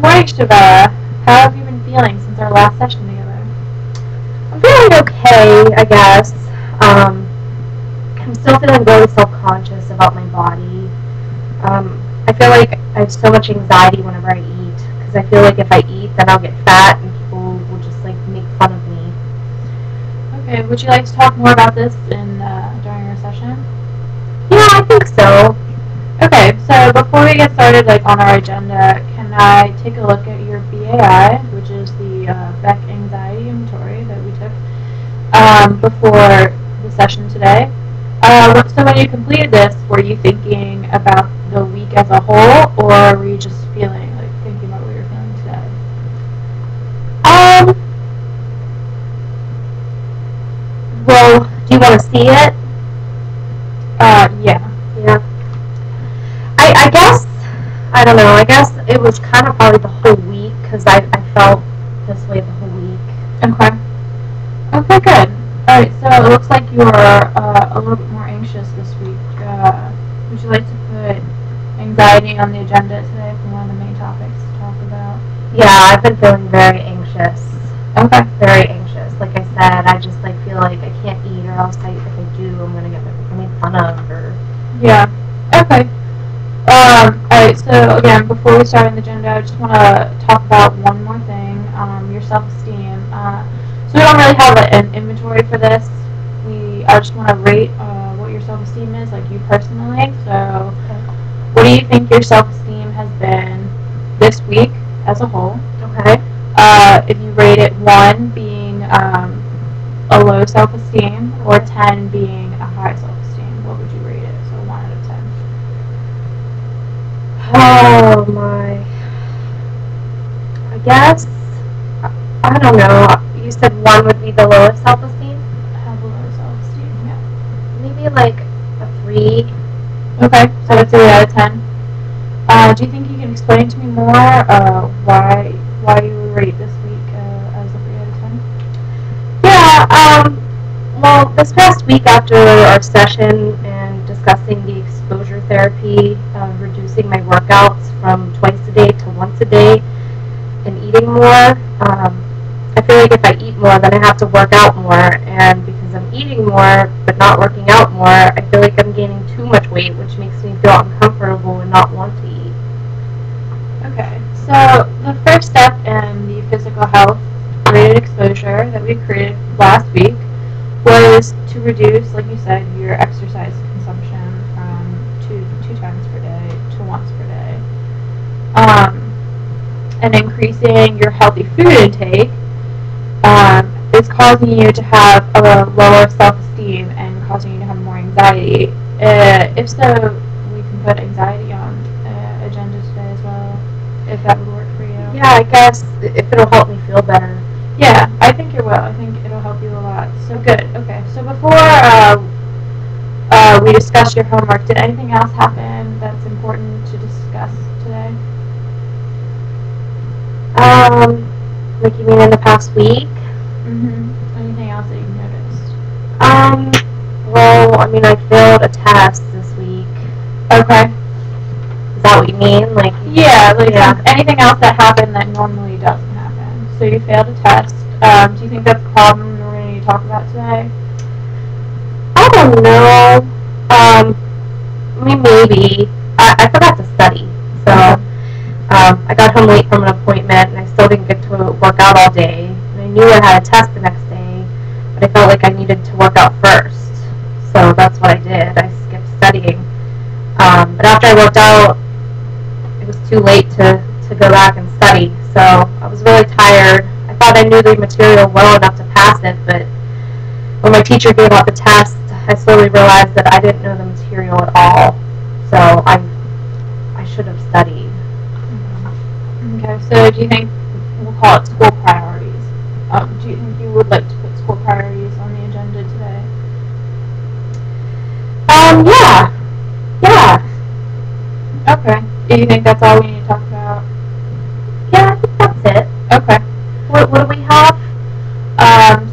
morning, Chavela. How have you been feeling since our last session together? I'm feeling okay, I guess. I'm still feeling really self-conscious about my body. I feel like I have so much anxiety whenever I eat, because I feel like if I eat, then I'll get fat, and people will just, like, make fun of me. Okay, would you like to talk more about this during our session? Yeah, I think so. Okay, so before we get started, on our agenda, can I take a look at your BAI, which is the Beck Anxiety Inventory that we took before the session today? So when you completed this, were you thinking about the week as a whole, or were you just thinking about what you're feeling today? Well, do you want to see it? Yeah. Yeah. I guess, I don't know, I guess it was kind of probably the whole week, because I felt this way the whole week. Okay. Okay, good. Alright, so it looks like you are a little bit more anxious this week. Would you like to put anxiety on the agenda today for one of the main topics to talk about? Yeah, I've been feeling very anxious. Okay. Very anxious. Like I said, I just feel like I can't eat, or else if I do, I'm gonna get made fun of, or... Yeah. Okay. Alright, so again, before we start on the agenda, I just want to talk about one more thing, your self-esteem. So we don't really have an inventory for this. I just want to rate what your self-esteem is, you personally. So what do you think your self-esteem has been this week as a whole? Okay. If you rate it 1 being a low self-esteem, or 10 being a high self-esteem, what would you rate it? So 1 out of 10. Oh my. I guess, I don't know. You said 1 would be the lowest self-esteem? Have a low self-esteem, yeah. Maybe a 3. Okay, so a 3 out of 10. Do you think you can explain to me more why you would rate this week as a 3 out of 10? Yeah, well, this past week after our session and discussing the exposure therapy, reducing my workouts from twice a day to once a day, and eating more, I feel like if I eat more, then I have to work out more, and because I'm eating more but not working out more, I feel like I'm gaining too much weight, which makes me feel uncomfortable and not want to eat. Okay, so the first step in the physical health rated exposure that we created last week was to reduce, like you said, your exercise consumption from two times per day to once per day. And increasing your healthy food intake is causing you to have a lower self-esteem and causing you to have more anxiety. If so, we can put anxiety on agenda today as well, if that would work for you. Yeah, I guess if it'll help me feel better. Yeah, I think it will. I think it'll help you a lot. So good. Okay, so before we discuss your homework, did anything else happen that's important to discuss today? Like you mean in the past week? Anything else that you noticed? Well, I mean, I failed a test this week. Okay. Is that what you mean? Yeah, anything else that happened that normally doesn't happen. So you failed a test. Do you think that's a problem we're going to talk about today? I don't know. I mean, maybe. I forgot to study, so I got home late from an appointment, and I still didn't get to work out all day. And I knew I had a test the next day, but I felt like I needed to work out first, so that's what I did. I skipped studying. But after I worked out, it was too late to go back and study, so I was really tired. I thought I knew the material well enough to pass it, but when my teacher gave out the test, I slowly realized that I didn't know the material at all, so I should have studied. Okay, so do you think, we'll call it school priorities, do you think you would like to put school priorities on the agenda today? Yeah. Okay. Do you think that's all we need to talk about? Yeah, I think that's it. Okay. What do we have?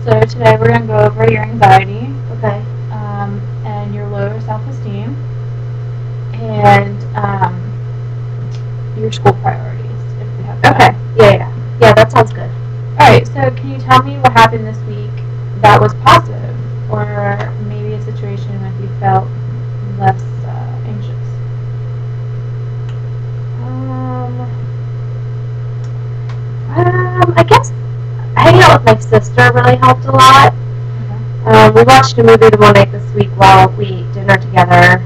So today we're going to go over your anxiety. Okay. And your lower self-esteem. And your school priorities, if we have that. sister really helped a lot. We watched a movie the one night this week while we ate dinner together.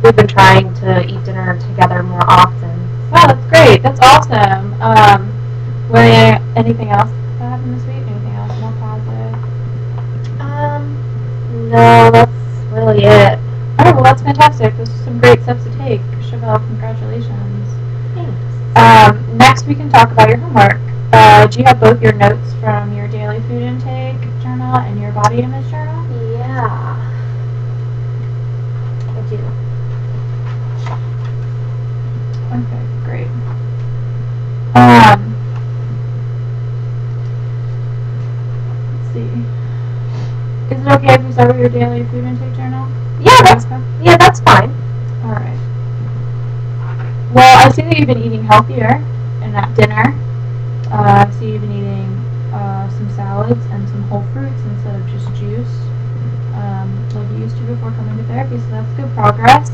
We've been trying to eat dinner together more often. Wow, that's great. That's awesome. Anything else that happened this week? Anything else more positive? No, that's really it. Oh, well, that's fantastic. Those are some great steps to take. Chavela, congratulations. Thanks. Next, we can talk about your homework. Do you have both your notes from your daily food intake journal and your body image journal? Yeah, I do. Okay, great. Let's see. Is it okay if we start with your daily food intake journal? Yeah, that's fine. All right. Well, I see that you've been eating healthier and at dinner. I see you've been eating some salads and some whole fruits instead of just juice, like you used to before coming to therapy, so that's good progress.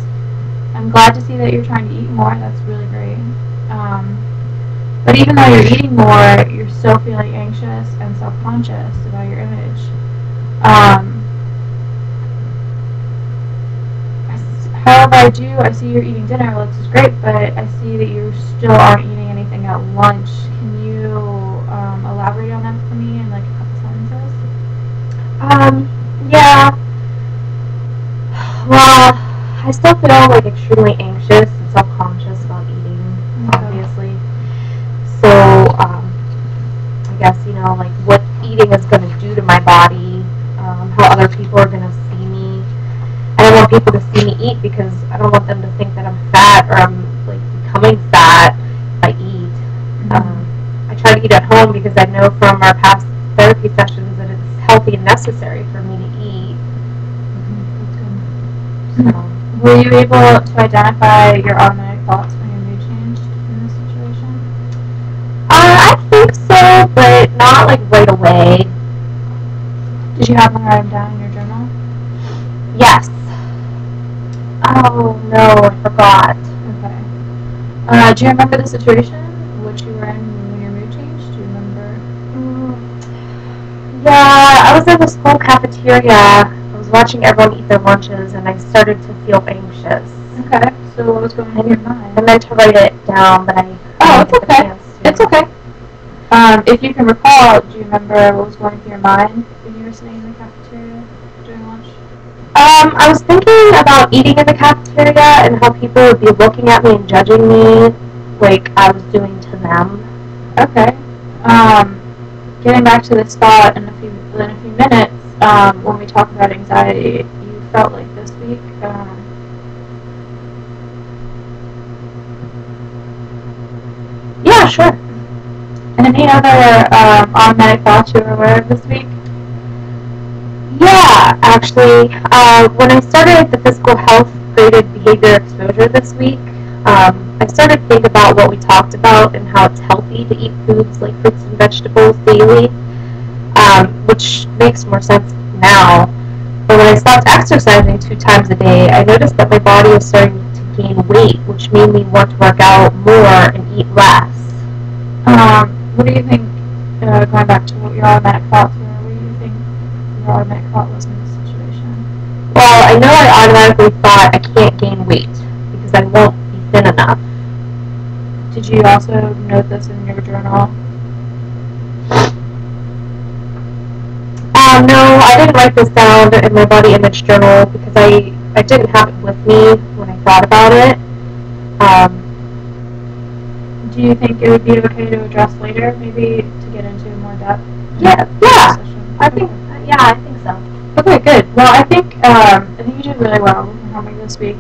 I'm glad to see that you're trying to eat more. That's really great. But even though you're eating more, you're still feeling anxious and self-conscious about your image. However, I see you're eating dinner, which is great, but I see that you still aren't eating anything at lunch. Can you elaborate on that for me in like a couple sentences? Yeah. Well, I still feel like extremely anxious and self-conscious about eating, obviously. So, I guess, like what eating is going to do to my body, how other people are going to see me. I don't want people to see me eat because I don't want them to think that I'm fat or I'm like becoming fat if I eat. I try to eat at home because I know from our past therapy sessions that it's healthy and necessary for me to eat. So. Were you able to identify your automatic thoughts when your mood changed in this situation? I think so, but not like right away. Did you happen to write them down in your journal? Yes. Oh no, I forgot. Okay. Do you remember the situation which you were in when your mood changed? Do you remember? Yeah, I was in the school cafeteria. I was watching everyone eat their lunches, and I started to feel anxious. Okay. So what was going through your mind? I meant to write it down, but I it's okay. It's okay. If you can recall, do you remember what was going through your mind when you were sitting in the cafeteria during lunch? I was thinking about eating in the cafeteria and how people would be looking at me and judging me like I was doing to them. Okay. Getting back to this thought in a few minutes, when we talk about anxiety, you felt like this week. Yeah, sure. Any other automatic thoughts you were aware of this week? Yeah, actually, when I started the physical health graded behavior exposure this week, I started to think about what we talked about and how it's healthy to eat foods like fruits and vegetables daily, which makes more sense now. But when I stopped exercising 2 times a day, I noticed that my body was starting to gain weight, which made me want to work out more and eat less. What do you think, going back to what your automatic thoughts were, what do you think your automatic thought was in this situation? Well, I know I automatically thought I can't gain weight because I won't be thin enough. Did you also note this in your journal? No, I didn't write this down in my body image journal because I didn't have it with me when I thought about it. Do you think it would be okay to address later, maybe to get into more depth? Yeah, I think so. Okay, good. Well, I think you did really well in homework this week.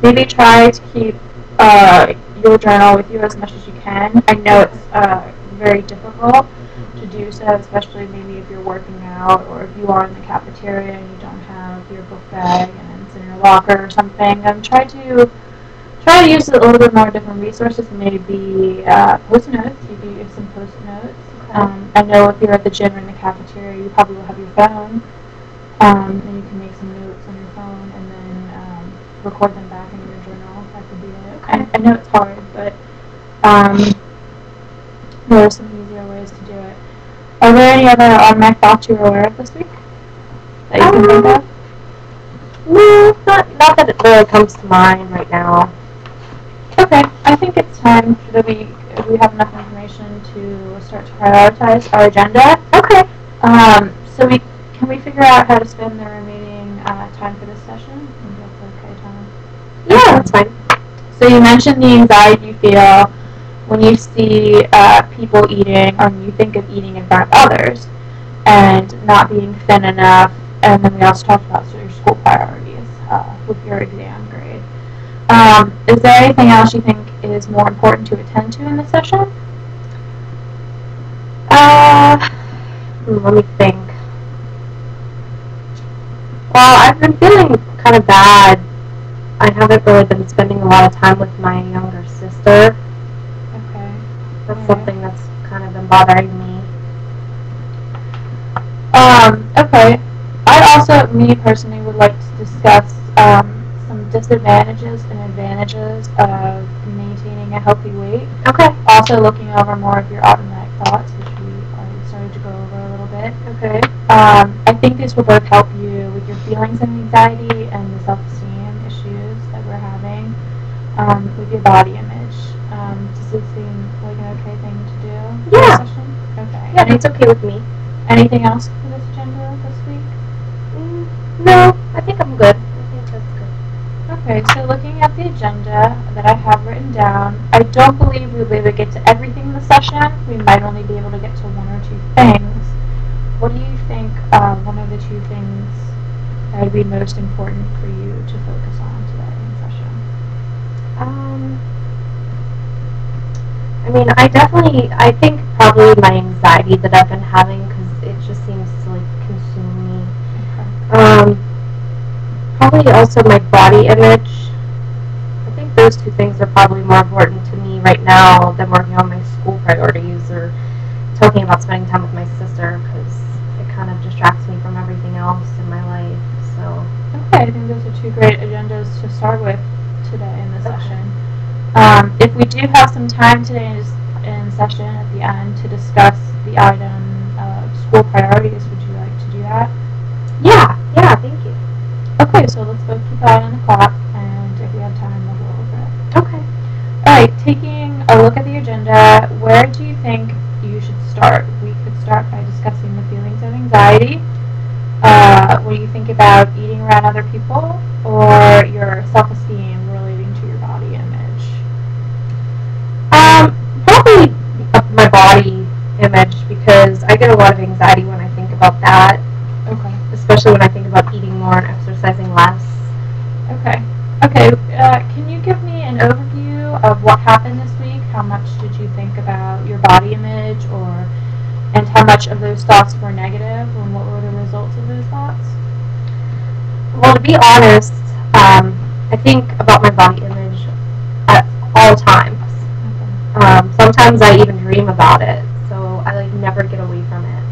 Maybe try to keep your journal with you as much as you can. I know it's very difficult to do so, especially maybe if you're working out or if you are in the cafeteria and you don't have your book bag and it's in your locker or something. Try to use a little bit more different resources, maybe post-it notes. You can use some post-it notes. Okay. I know if you're at the gym or in the cafeteria, you probably will have your phone, and you can make some notes on your phone and then record them back in your journal. That could be it. Okay. I know it's hard, but there are some easier ways to do it. Are there any other automatic thoughts you were aware of this week that you can think of? No, not that it really comes to mind right now. Okay, I think it's time for the week. We have enough information to start to prioritize our agenda. Okay. So can we figure out how to spend the remaining time for this session? Maybe that's okay, Tom. Yeah, that's fine. So you mentioned the anxiety you feel when you see people eating, or when you think of eating in front of others, and not being thin enough. And then we also talked about your school priorities with your exam grade. Is there anything else you think is more important to attend to in this session? Let me think. Well, I've been feeling kind of bad. I haven't really been spending a lot of time with my younger sister. Okay. That's something that's kind of been bothering me. Okay. Me personally, would like to discuss some disadvantages and advantages of maintaining a healthy weight. Okay. Also looking over more of your automatic thoughts, which we already started to go over a little bit. Okay. I think this will both help you with your feelings of anxiety and the self-esteem issues that we're having with your body image. Does this seem like an okay thing to do? Yeah. For this session? Okay. Yeah, that's okay with me. Anything else for this agenda this week? No, I think I'm good. I think that's good. Okay, so looking at the agenda that I have written down, I don't believe we'll be able to get to everything in the session. We might only be able to get to one or two things. What do you think one of the two things that would be most important for you to focus on today in session? I think probably my anxiety that I've been having, because it just seems to consume me. Okay. Probably also my body image. I think those two things are probably more important to me right now than working on my school priorities or talking about spending time with my sister, because it kind of distracts me from everything else in my life. So. Okay, I think those are two great agendas to start with today in the session. If we do have some time today in session at the end to discuss the item of school priorities, would you like to do that? Yeah, thank you. Okay, so let's both keep that on the clock, and if we have time, we'll go over it. Okay. Alright, taking a look at the agenda, where do you think you should start? We could start by discussing the feelings of anxiety. What do you think about eating around other people, or your self-esteem relating to your body image? Probably my body image, because I get a lot of anxiety when I think about that. Okay. Especially when I think about eating more and exercising less. Okay. Can you give me an overview of what happened this week? How much did you think about your body image, and how much of those thoughts were negative, and what were the results of those thoughts? Well, to be honest, I think about my body image at all times. Okay. Sometimes I even dream about it, so I never get away from it.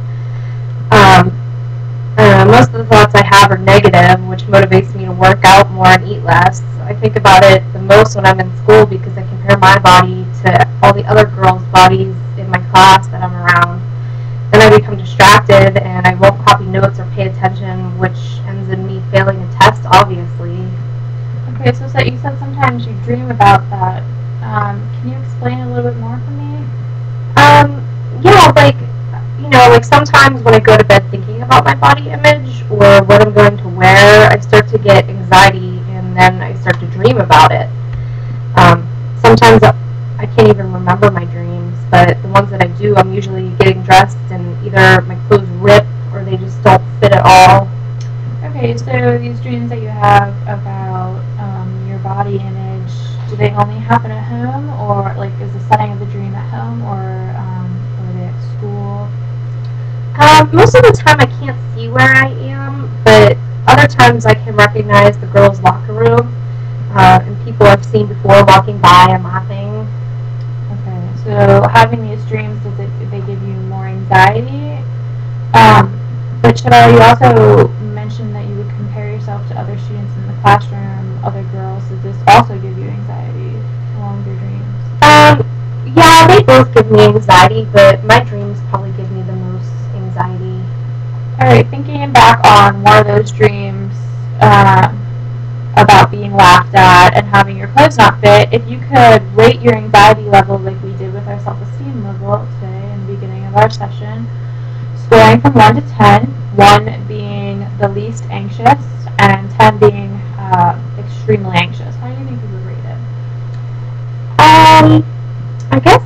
Most of the thoughts I have are negative, which motivates me to work out more and eat less. I think about it the most when I'm in school, because I compare my body to all the other girls' bodies in my class that I'm around. Then I become distracted, and I won't copy notes or pay attention, which ends in me failing a test, obviously. Okay, so you said sometimes you dream about that. Can you explain a little bit more for me? Yeah, sometimes when I go to bed thinking about my body image or what I'm going to wear, I start to get anxiety, and then I start to dream about it. Sometimes I can't even remember my dreams, but the ones that I do, I'm usually getting dressed and either my clothes rip or they just don't fit at all. Okay, so these dreams that you have about your body image, do they only happen at home, or is the setting of the dream at home, or are they at school? Most of the time I can't see where I am, but other times I can recognize the girls' locker room and people I've seen before walking by and laughing. Okay, so having these dreams, they give you more anxiety? But Chavela, you also mentioned that you would compare yourself to other students in the classroom, other girls. Does this also give you anxiety along with your dreams? Yeah, they both give me anxiety, but my dreams probably give me the most on one of those dreams about being laughed at and having your clothes not fit, if you could rate your anxiety level like we did with our self-esteem level today in the beginning of our session, scoring from 1 to 10, 1 being the least anxious and 10 being extremely anxious. How do you think you would rate it? I guess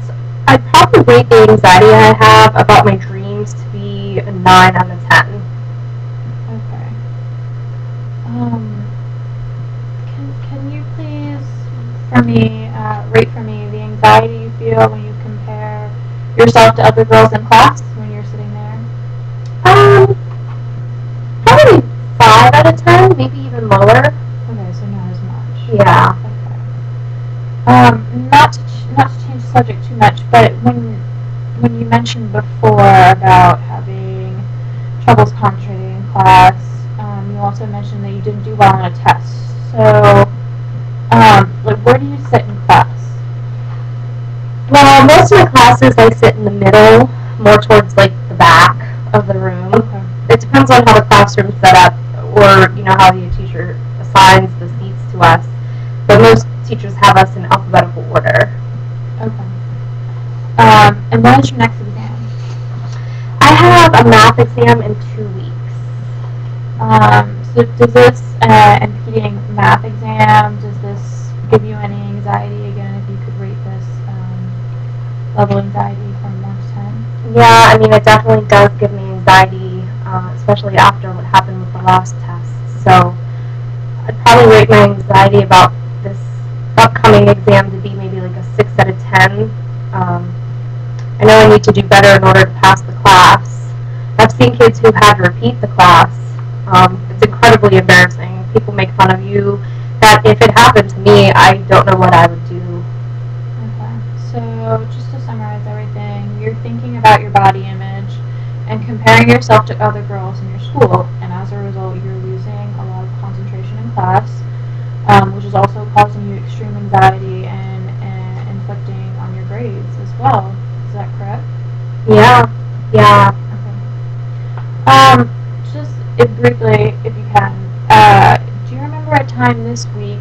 I'd probably rate the anxiety I have about my dreams to be a 9 out of 10. Okay. Can you please, for me, rate for me the anxiety you feel when you compare yourself to other girls in class when you're sitting there? Probably 5 out of 10, maybe even lower. Okay, so not as much. Yeah. Okay. Not to change the subject too much, but when you mentioned before about having troubles concentrating in class, you also mentioned that you didn't do well on a test. So, like, where do you sit in class? Well, most of my classes I sit in the middle, more towards like the back of the room. Okay. It depends on how the classroom's set up, or how the teacher assigns the seats to us. But most teachers have us in alphabetical order. Okay. And when is your next exam? I have a math exam in 2 weeks. So does this impeding math exam, does this give you any anxiety? Again, if you could rate this level of anxiety from 1 to 10. Yeah, I mean, it definitely does give me anxiety, especially after what happened with the last test. So I'd probably rate my anxiety about this upcoming exam to be maybe like a 6 out of 10. I know I need to do better in order to pass the class. I've seen kids who've had to repeat the class. It's incredibly embarrassing. People make fun of you. That if it happened to me, I don't know what I would do. Okay. So just to summarize everything, you're thinking about your body image and comparing yourself to other girls in your school, and as a result, you're losing a lot of concentration in class, which is also causing you extreme anxiety and inflicting on your grades as well. Is that correct? Yeah. Okay. Just briefly, if you can, do you remember a time this week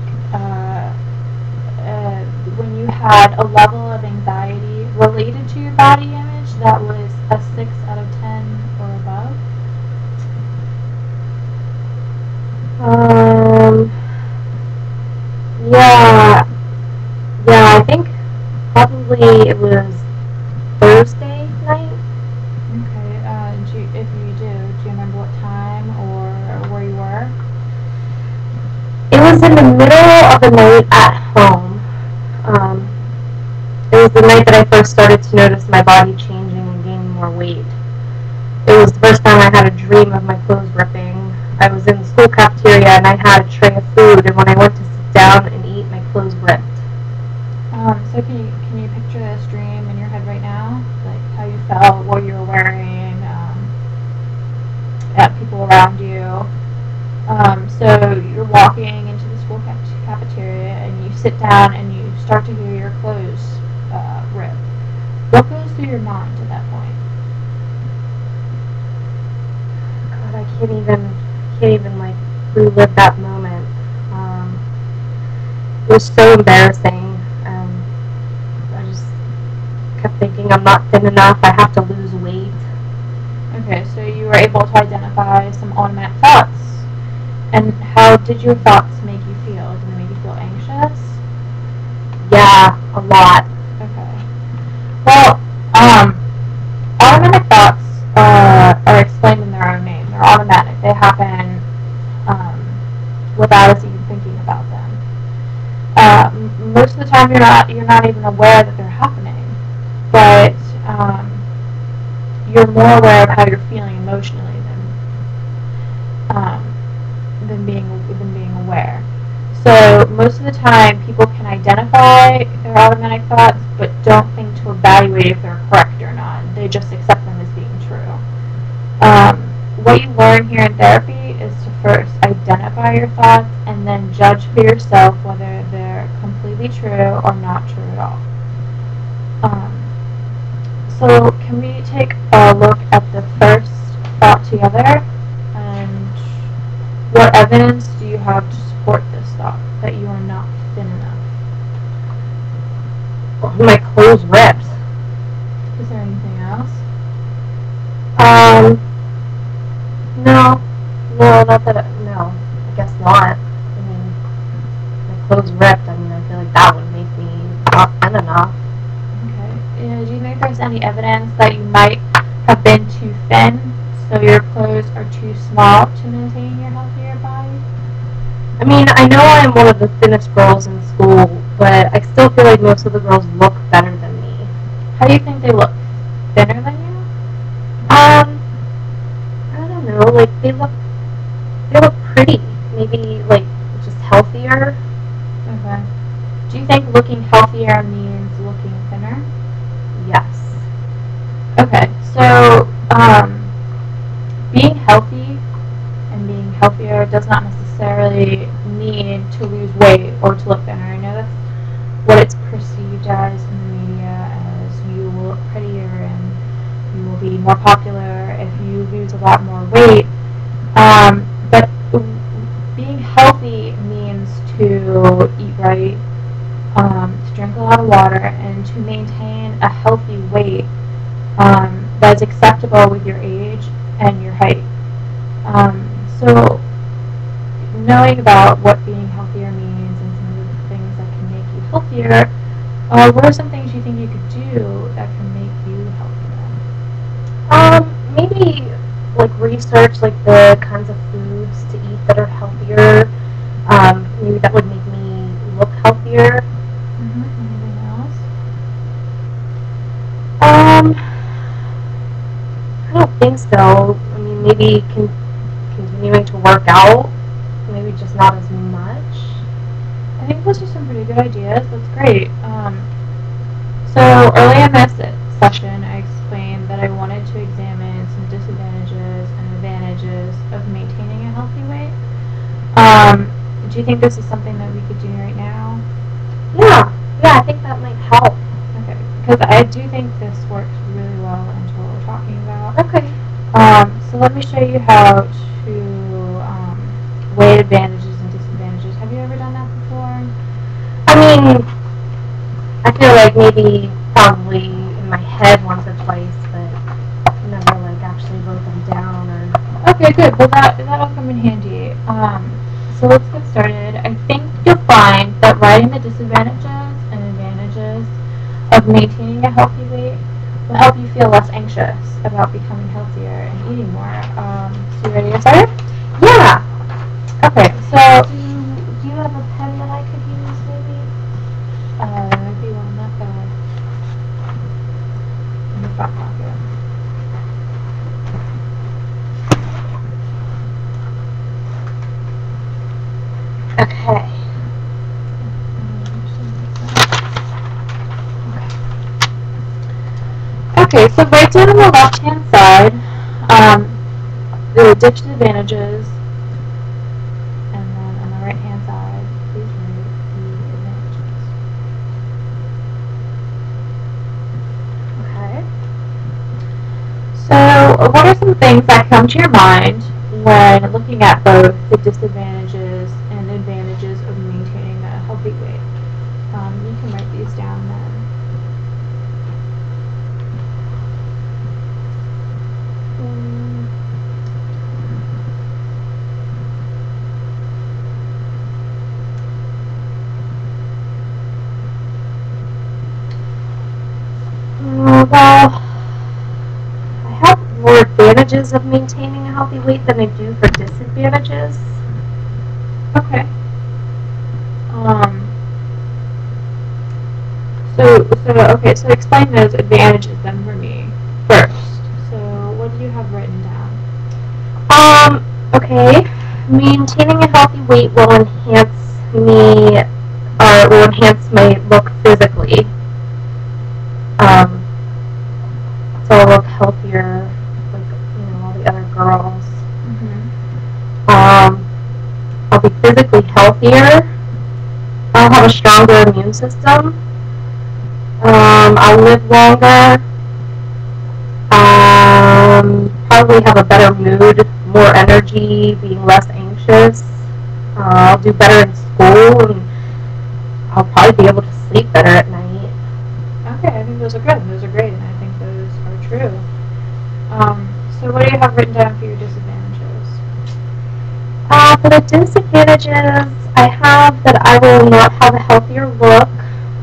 when you had a level of anxiety related to your body image that was a 6 out of 10 or above? Yeah, I think probably it was Thursday night. Okay, if you do you remember what time or where you were? It was in the middle of the night at home. It was the night that I first started to notice my body changing and gaining more weight. It was the first time I had a dream of my clothes ripping. I was in the school cafeteria and I had a tray of food, and when I went to sit down and eat, my clothes ripped. So can you picture this dream in your head right now? Like how you felt, what you were wearing, at people around you. So you're walking into the school cafeteria and you sit down and you start to hear your clothes rip. What goes through your mind at that point? God, I can't even like relive that moment. It was so embarrassing. I just kept thinking I'm not thin enough. I have to lose weight. Okay, so you were able to identify some automatic thoughts. And how did your thoughts make you feel? Did they make you feel anxious? Yeah, a lot. Okay. Well, automatic thoughts are explained in their own name. They're automatic. They happen without us even thinking about them. Most of the time, you're not even aware that they're happening, but you're more aware of how you're feeling emotionally than being aware. So most of the time, people can identify their automatic thoughts, but don't think to evaluate if they're correct or not. They just accept them as being true. What you learn here in therapy is to first identify your thoughts and then judge for yourself whether they're completely true or not true at all. So can we take a look at the first thought together? And what evidence do you have to support this thought, that you are not thin enough? My clothes ripped. Is there anything else? No, not that. No, I guess not. I mean, my clothes ripped. I mean, I feel like that would make me not thin enough. Okay. Do you think there's any evidence that you might have been too thin, so your clothes are too small to maintain your healthier body? I mean, I know I'm one of the thinnest girls in school, but I still feel like most of the girls look better than me. How do you think they look? Thinner than you? I don't know. Like they look pretty. Maybe like just healthier. Okay. Do you think looking healthier means looking thinner? Yes. Okay. So, being healthy and being healthier does not necessarily mean to lose weight or to look thinner. I know that's what it's perceived as in the media, as you will look prettier and you will be more popular if you lose a lot more weight. But being healthy means to eat right, to drink a lot of water, and to maintain a healthy weight that is acceptable with your age and your height. So knowing about what being healthier means and some of the things that can make you healthier, what are some things you think you could do that can make you healthier? Maybe like research like the kinds of foods to eat that are healthier. Maybe that would make me look healthier. Anything else? I don't think so. I mean, maybe continuing to work out, maybe just not as much. I think those are some pretty good ideas. That's great. So early in this session, I explained that I wanted to examine some disadvantages and advantages of maintaining a healthy weight. Do you think this is something that we could do right now? Yeah, I think that might help. Okay, because I do think this works really well into what we're talking about. Okay. So let me show you how to weigh advantages and disadvantages. Have you ever done that before? I mean, I feel like maybe probably in my head once or twice, but never like actually wrote them down or. Okay, good. Well, that'll come in handy. So let's get started. I think you'll find that writing the disadvantages and advantages of maintaining a healthy weight will help you feel less anxious about becoming healthier and eating more. So you ready to get started? Yeah. Okay, so Do you have a pen that I could use maybe? there might be one in the front pocket. Okay. Okay, so right down on the left-hand side, the disadvantages, and then on the right-hand side, please write the advantages. Okay. So, what are some things that come to your mind when looking at both the disadvantages and advantages of maintaining a healthy weight? You can write these down then. Well, I have more advantages of maintaining a healthy weight than I do for disadvantages. Okay. So explain those advantages then for me first. So what do you have written down? Okay. Maintaining a healthy weight will enhance me, or will enhance my look physically. So I'll look healthier, like, all the other girls. I'll be physically healthier. I'll have a stronger immune system. I'll live longer. Probably have a better mood, more energy, being less anxious. anxious. I'll do better in school, and I'll probably be able to sleep better at night. Okay, I think those are good. Those are great, and I think those are true. So what do you have written down for your disadvantages? For the disadvantages, I have that I will not have a healthier look.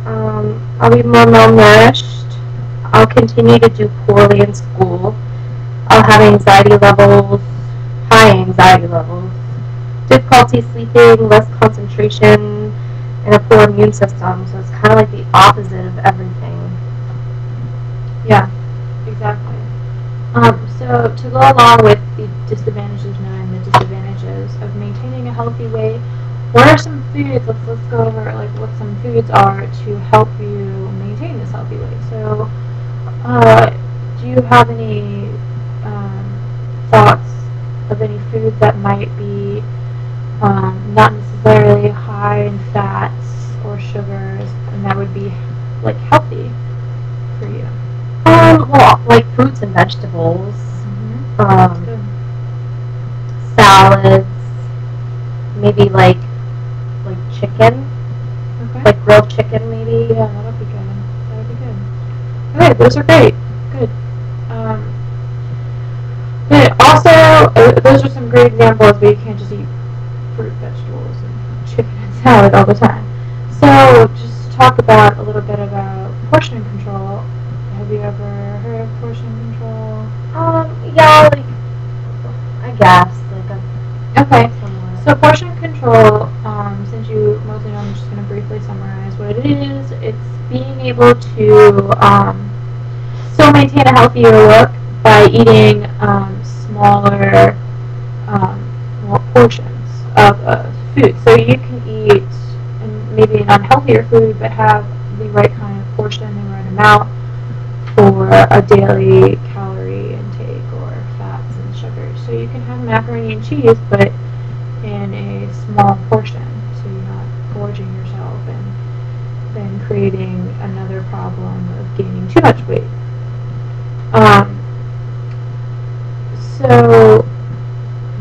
I'll be more malnourished. I'll continue to do poorly in school. I'll have anxiety levels, high anxiety levels, difficulty sleeping, less concentration, and a poor immune system. So it's kind of like the opposite of everything. Yeah, exactly. So to go along with the disadvantages and the disadvantages of maintaining a healthy weight, what are some foods? Let's go over like what some foods are to help you maintain this healthy weight. So, do you have any thoughts of any foods that might be not necessarily high in fats or sugars, and that would be like healthy for you? Well, like fruits and vegetables, That's good. salads, maybe like chicken, Okay. like grilled chicken, maybe. Yeah, that'll be good. That'll be good. Okay, those are great. Good. But also, those are some great examples, but you can't just eat fruit, vegetables, and chicken and salad all the time. So, just talk about a little bit about portion control. Have you ever heard of portion control? Yeah, like I guess, like Okay. somewhere. So portion control, since you mostly know, I'm just going to briefly summarize what it is. It's being able to still maintain a healthier look by eating smaller portions of food. So you can eat maybe an unhealthier food, but have the right kind of portion, the right amount for a daily calorie intake or fats and sugars. So you can have macaroni and cheese, but in a small portion, so you're not gorging yourself and then creating another problem of gaining too much weight. So,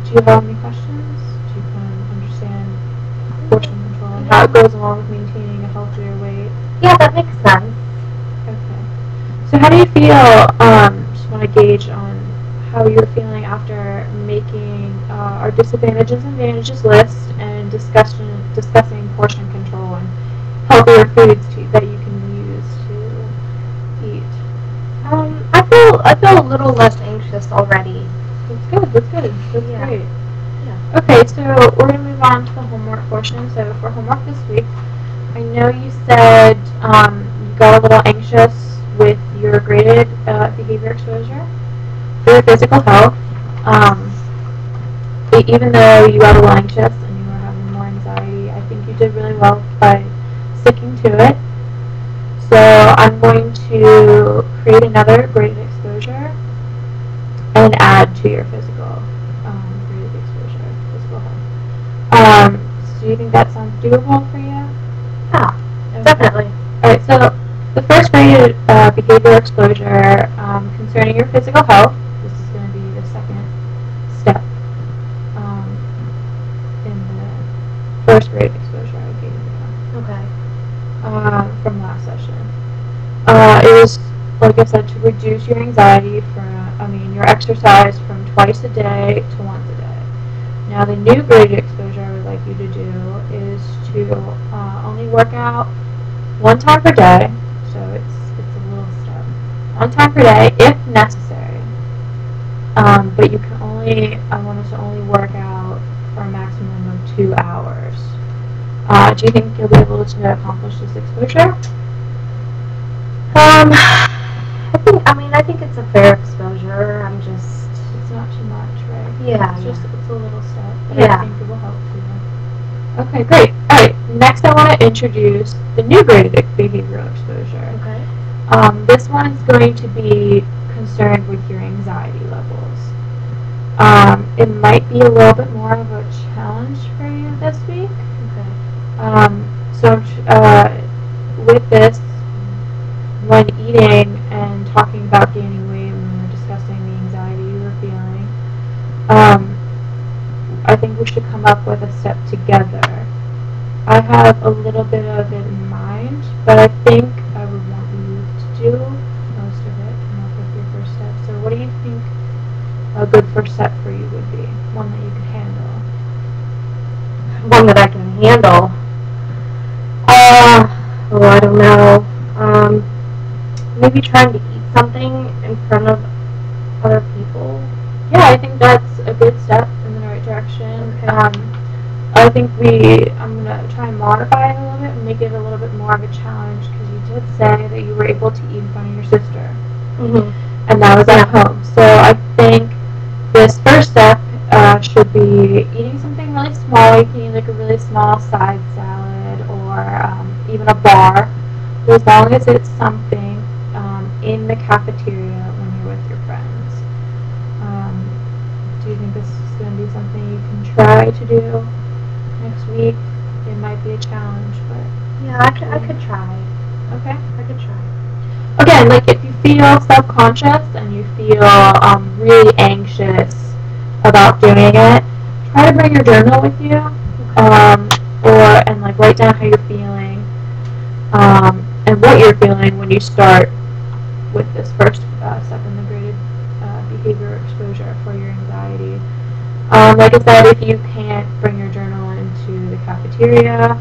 do you have any questions? Do you kind of understand portion control and how it goes along with maintaining a healthier weight? Yeah, that makes sense. Okay. So how do you feel, just want to gauge on how you're feeling after making our disadvantages and advantages list and discussing portion control and healthier foods that you can use to eat. I feel a little less anxious already. That's good. That's Yeah. great. Yeah. Okay, so we're going to move on to the homework portion. So for homework this week, I know you said you got a little anxious with your graded behavior exposure for your physical health. Even though you got a little anxious and you were having more anxiety, I think you did really well by sticking to it. So I'm going to create another graded exposure and add to your physical graded exposure, physical health. So do you think that sounds doable for you? Yeah, Okay. definitely. Alright, so the first graded behavior exposure concerning your physical health, this is going to be the second step in the first graded exposure I gave you. Okay. From last session. It was, like I said, to reduce your anxiety your exercise from twice a day to once a day. Now the new graded exposure I would like you to do is to only work out one time per day, so it's a little step. One time per day if necessary. But you can I want us to only work out for a maximum of 2 hours. Do you think you'll be able to accomplish this exposure? I think it's a fair exposure. It's not too much, right? Yeah. It's a little step, but Yeah. I think it will help you. Okay, great. Alright, next I want to introduce the new graded behavioral exposure. Okay. This one's going to be concerned with your anxiety levels. It might be a little bit more of a challenge for you this week. Okay. With this, when eating and talking about gaining weight, when we were discussing the anxiety you were feeling, I think we should come up but I think I would want you to do most of it, come up with your first step. So what do you think a good first step for you would be? One that you could handle? One that I can handle? I don't know. Maybe trying to eat something in front of other people. Yeah, I think that's a good step in the right direction. Okay. I think I'm going to try and modify it a little bit and make it a little bit more of a challenge, because you did say that you were able to eat in front of your sister. Mm-hmm. And that was at home. So I think this first step should be eating something really small. You can eat like a really small side salad, or even a bar, as long as it's something in the cafeteria when you're with your friends. Do you think this is going to be something you can try to do next week? It might be a challenge, but yeah, I could try. Okay, I could try. Again, like if you feel self-conscious and you feel really anxious about doing it, try to bring your journal with you, and like write down how you're feeling, and what you're feeling when you start with this first step in the graded behavior exposure for your anxiety. Like I said, if you can't bring your journal into the cafeteria,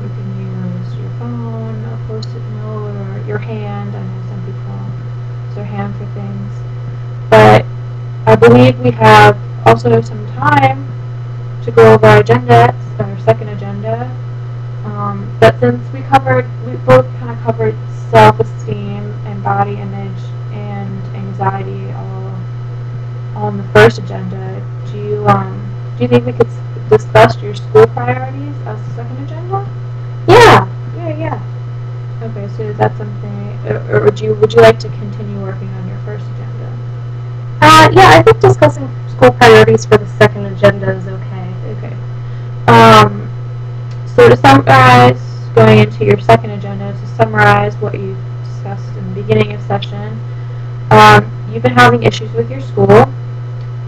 you can use your phone, a post-it note, or your hand. I know some people use their hand for things. But I believe we have also some time to go over our agenda, our second agenda. But since we both kind of covered self-esteem and body image and anxiety all in the first agenda, do you think we could discuss your school priorities as the second agenda? Yeah. Okay, so is that something, or would you like to continue working on your first agenda? Yeah, I think discussing school priorities for the second agenda is okay. Okay. So to summarize, going into your second agenda, to summarize what you discussed in the beginning of session, you've been having issues with your school.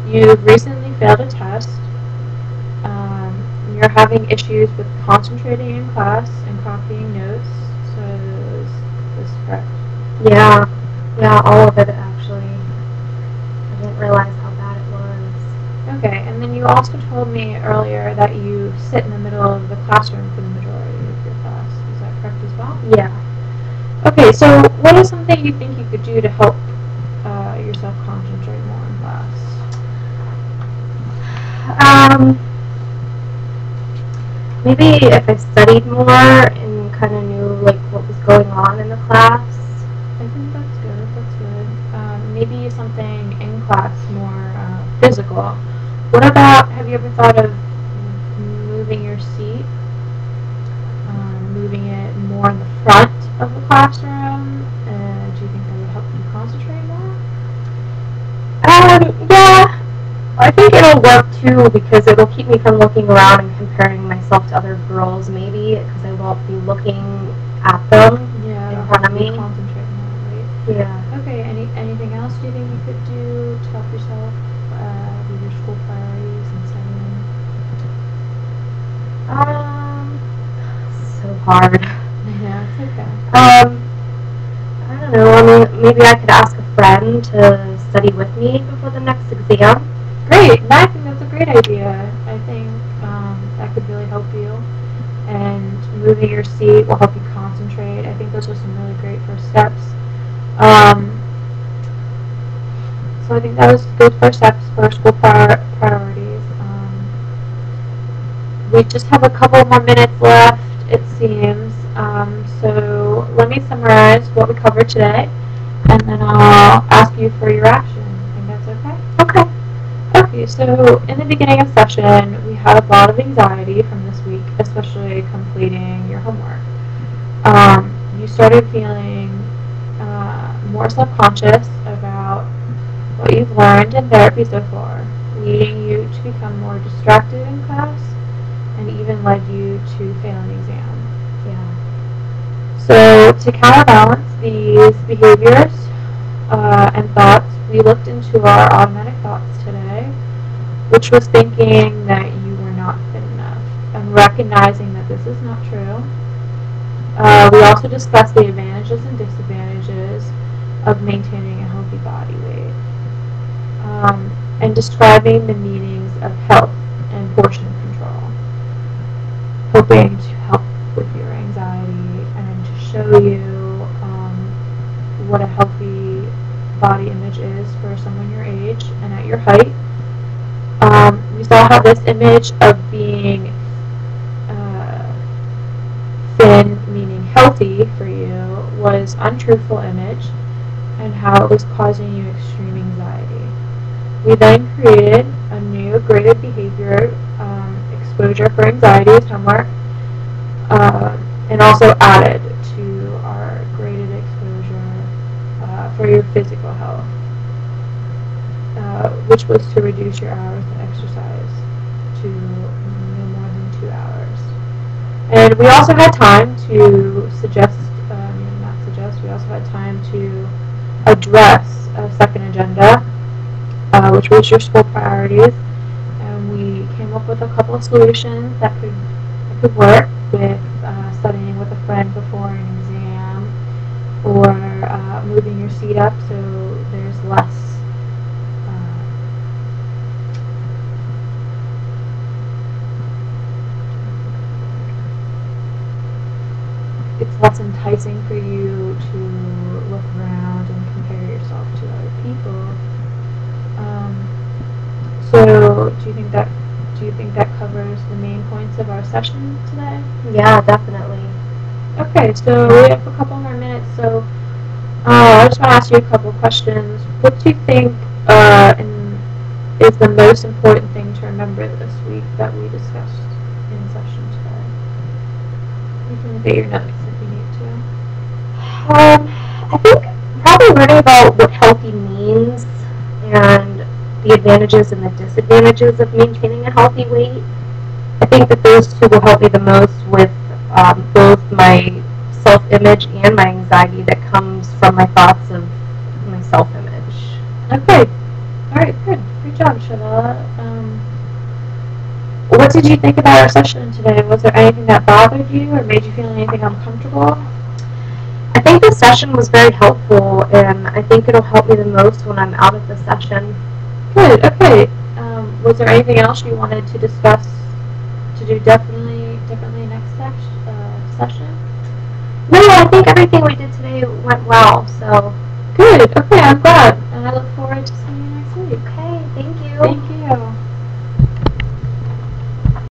You've recently failed a test. You're having issues with concentrating in class and copying notes. So is this correct? Yeah, all of it actually. I didn't realize how bad it was. Okay, and then you also told me earlier that you sit in the middle of the classroom for the majority of your class. Is that correct as well? Yeah. Okay, so what is something you think you could do to help yourself concentrate more in class? Maybe if I studied more and kind of knew like what was going on in the class. I think that's good. Maybe something in class more physical. What about, have you ever thought of moving your seat? Moving it more in the front of the classroom? Do you think that would help you concentrate more? Yeah. I think it'll work too because it'll keep me from looking around and comparing myself to other girls maybe because I won't be looking at them in front of me. Concentrate more, right? Yeah. Okay, anything else do you think you could do to help yourself with your school priorities and studying? So hard. Yeah, it's okay. I don't know. I mean, maybe I could ask a friend to study with me before the next exam. Great. I think that's a great idea. I think that could really help you. And moving your seat will help you concentrate. I think those are some really great first steps. So I think that was good first steps for school priorities. We just have a couple more minutes left, it seems. So let me summarize what we covered today, and then I'll ask you for your action. I think that's okay? Okay. Okay, so in the beginning of session, we had a lot of anxiety from this week, especially completing your homework. You started feeling more self-conscious about what you've learned in therapy so far, leading you to become more distracted in class, and even led you to fail an exam. Yeah. So to counterbalance these behaviors and thoughts, we looked into our automatic thoughts today, which was thinking that you were not fit enough, and recognizing that this is not true. We also discussed the advantages and disadvantages of maintaining a healthy body weight, and describing the meanings of health and portion control, hoping to help with your anxiety and to show you what a healthy body image is for someone your age and at your height. We saw how this image of being thin, meaning healthy for you, was untruthful image, and how it was causing you extreme anxiety. We then created a new graded behavior exposure for anxiety as homework, and also added to our graded exposure for your physical health, which was to reduce your hours of exercise to no more than 2 hours. And we also had time to we also had time to address a second agenda, which was your school priorities. And we came up with a couple of solutions that could work with studying with a friend before an exam, or moving your seat up so there's less it's less enticing for you to look around and compare yourself to other people. So do you think that covers the main points of our session today? Yeah, definitely. Okay, so we have a couple more minutes, so I just want to ask you a couple questions. What do you think is the most important thing to remember this week that we discussed in session today? You can look at your notes if you need to. I think probably learning about what healthy means and the advantages and the disadvantages of maintaining a healthy weight. I think that those two will help me the most with both my self-image and my anxiety that comes from my thoughts of my self-image. Okay. All right, good. Good job, Chavela. What did you think about our session today? Was there anything that bothered you or made you feel anything uncomfortable? I think the session was very helpful, and I think it'll help me the most when I'm out of the session. Good, okay. Was there anything else you wanted to discuss to do differently next session? No, I think everything we did today went well, so. Good, okay, I'm glad. And I look forward